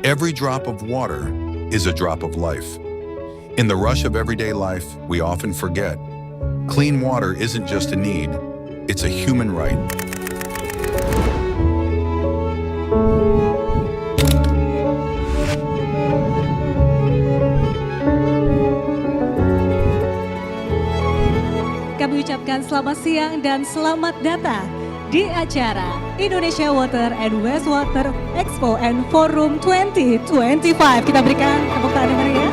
Every drop of water is a drop of life. In the rush of everyday life, we often forget. Clean water isn't just a need, it's a human right. Kami ucapkan selamat siang dan selamat datang di acara Indonesia Water and Wastewater Expo and Forum 2025. Kita berikan tepuk tangan yang meriah.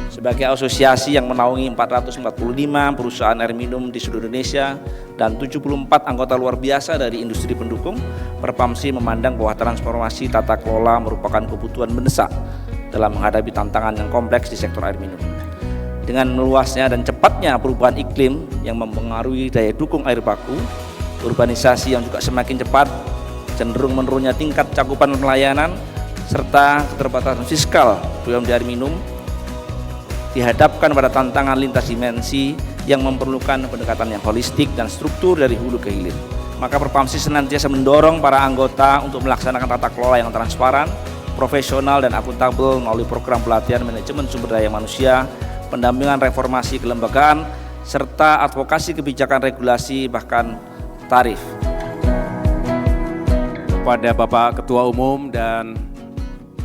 Sebagai asosiasi yang menaungi 445 perusahaan air minum di seluruh Indonesia dan 74 anggota luar biasa dari industri pendukung, Perpamsi memandang bahwa transformasi tata kelola merupakan kebutuhan mendesak dalam menghadapi tantangan yang kompleks di sektor air minum. Dengan meluasnya dan cepatnya perubahan iklim yang mempengaruhi daya dukung air baku, urbanisasi yang juga semakin cepat, cenderung menurunnya tingkat cakupan pelayanan, serta keterbatasan fiskal BUMD air minum, dihadapkan pada tantangan lintas dimensi yang memerlukan pendekatan yang holistik dan struktur dari hulu ke hilir. Maka Perpamsi senantiasa mendorong para anggota untuk melaksanakan tata kelola yang transparan, profesional dan akuntabel melalui program pelatihan manajemen sumber daya manusia, pendampingan reformasi kelembagaan, serta advokasi kebijakan regulasi bahkan tarif. Kepada Bapak Ketua Umum dan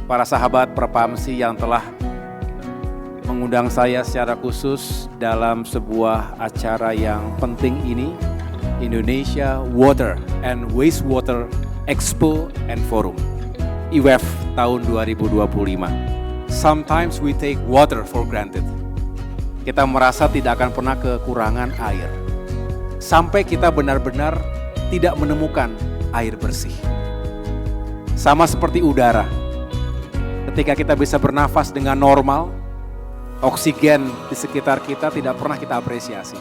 para sahabat Perpamsi yang telah mengundang saya secara khusus dalam sebuah acara yang penting ini, Indonesia Water and Wastewater Expo and Forum, IWEF tahun 2025. Sometimes we take water for granted. Kita merasa tidak akan pernah kekurangan air, sampai kita benar-benar tidak menemukan air bersih. Sama seperti udara, ketika kita bisa bernafas dengan normal, oksigen di sekitar kita tidak pernah kita apresiasi.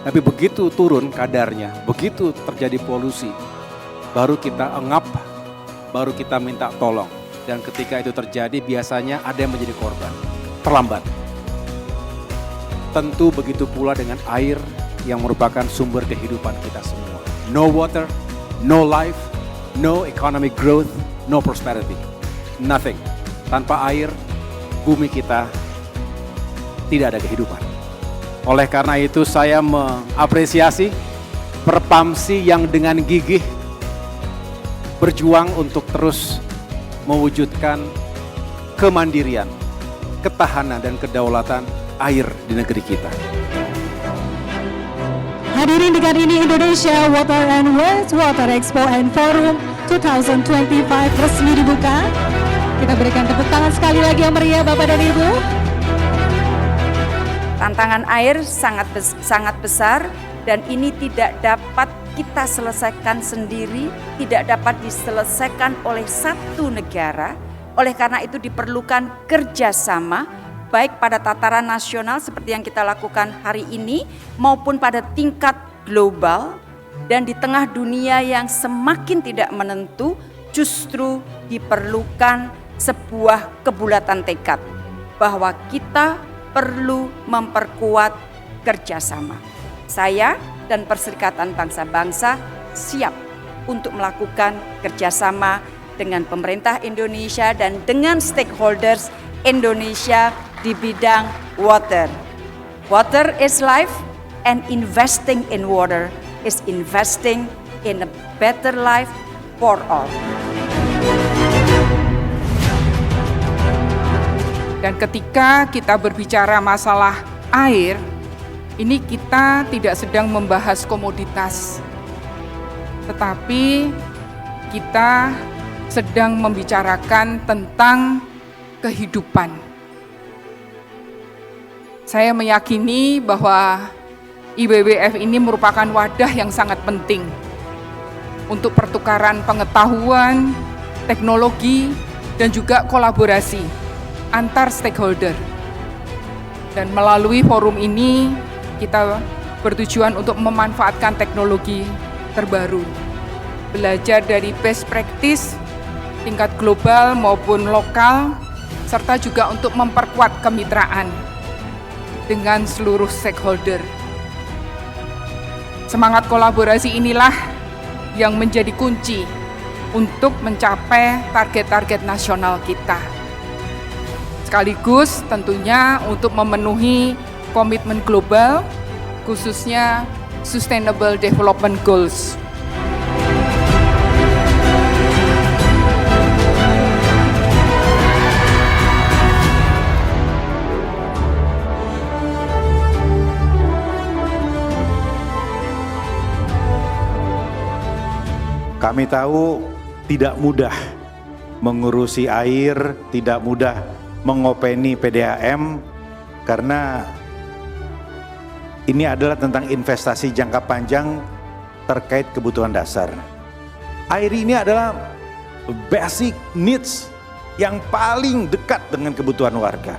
Tapi begitu turun kadarnya, begitu terjadi polusi, baru kita engap, baru kita minta tolong. Dan ketika itu terjadi biasanya ada yang menjadi korban, terlambat. Tentu begitu pula dengan air yang merupakan sumber kehidupan kita semua. No water, no life, no economic growth, no prosperity. Nothing. Tanpa air, bumi kita tidak ada kehidupan. Oleh karena itu saya mengapresiasi Perpamsi yang dengan gigih berjuang untuk terus mewujudkan kemandirian, ketahanan dan kedaulatan air di negeri kita. Hadirin, dengan ini Indonesia Water and Wastewater Expo and Forum 2025 resmi dibuka. Kita berikan tepuk tangan sekali lagi yang meriah Bapak dan Ibu. Tantangan air sangat besar dan ini tidak dapat kita selesaikan sendiri, tidak dapat diselesaikan oleh satu negara. Oleh karena itu diperlukan kerjasama baik pada tataran nasional seperti yang kita lakukan hari ini maupun pada tingkat global, dan di tengah dunia yang semakin tidak menentu justru diperlukan sebuah kebulatan tekad bahwa kita perlu memperkuat kerjasama. Saya dan Perserikatan Bangsa-Bangsa siap untuk melakukan kerjasama dengan pemerintah Indonesia dan dengan stakeholders Indonesia di bidang water. Water is life, and investing in water is investing in a better life for all. Dan ketika kita berbicara masalah air, ini kita tidak sedang membahas komoditas, tetapi kita sedang membicarakan tentang kehidupan. Saya meyakini bahwa IWWF ini merupakan wadah yang sangat penting untuk pertukaran pengetahuan, teknologi, dan juga kolaborasi antar stakeholder. Dan melalui forum ini kita bertujuan untuk memanfaatkan teknologi terbaru, belajar dari best practice tingkat global maupun lokal, serta juga untuk memperkuat kemitraan dengan seluruh stakeholder. Semangat kolaborasi inilah yang menjadi kunci untuk mencapai target-target nasional kita. Sekaligus tentunya untuk memenuhi komitmen global, khususnya Sustainable Development Goals. Kami tahu tidak mudah mengurusi air, tidak mudah mengopeni PDAM, karena ini adalah tentang investasi jangka panjang terkait kebutuhan dasar. Air ini adalah basic needs yang paling dekat dengan kebutuhan warga.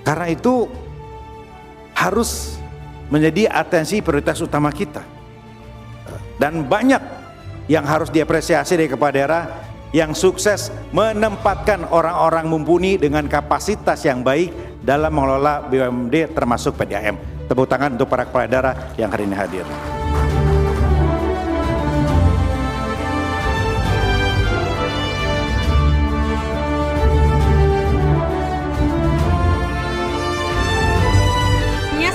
Karena itu harus menjadi atensi prioritas utama kita. Dan banyak yang harus diapresiasi dari kepala daerah yang sukses menempatkan orang-orang mumpuni dengan kapasitas yang baik dalam mengelola BUMD termasuk PDAM. Tepuk tangan untuk para kepala daerah yang hari ini hadir.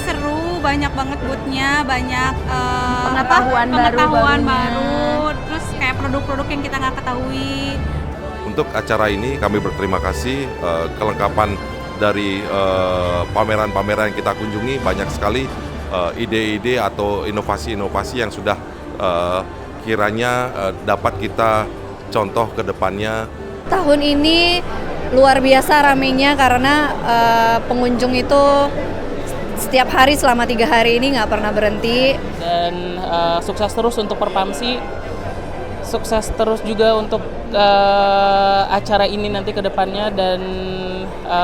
Seru, banyak banget booth-nya, banyak Pengetahuan baru, terus kayak produk-produk yang kita nggak ketahui. Untuk acara ini kami berterima kasih, kelengkapan dari pameran-pameran yang kita kunjungi, banyak sekali ide-ide atau inovasi-inovasi yang sudah kiranya dapat kita contoh ke depannya. Tahun ini luar biasa ramainya karena pengunjung itu setiap hari selama 3 hari ini nggak pernah berhenti. Dan sukses terus untuk Perpamsi, sukses terus juga untuk acara ini nanti ke depannya, dan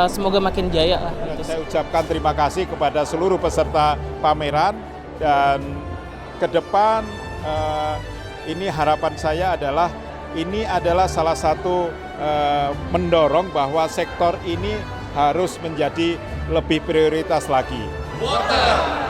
semoga makin jaya lah. Saya ucapkan terima kasih kepada seluruh peserta pameran, dan ke depan ini harapan saya adalah ini adalah salah satu mendorong bahwa sektor ini harus menjadi lebih prioritas lagi. Water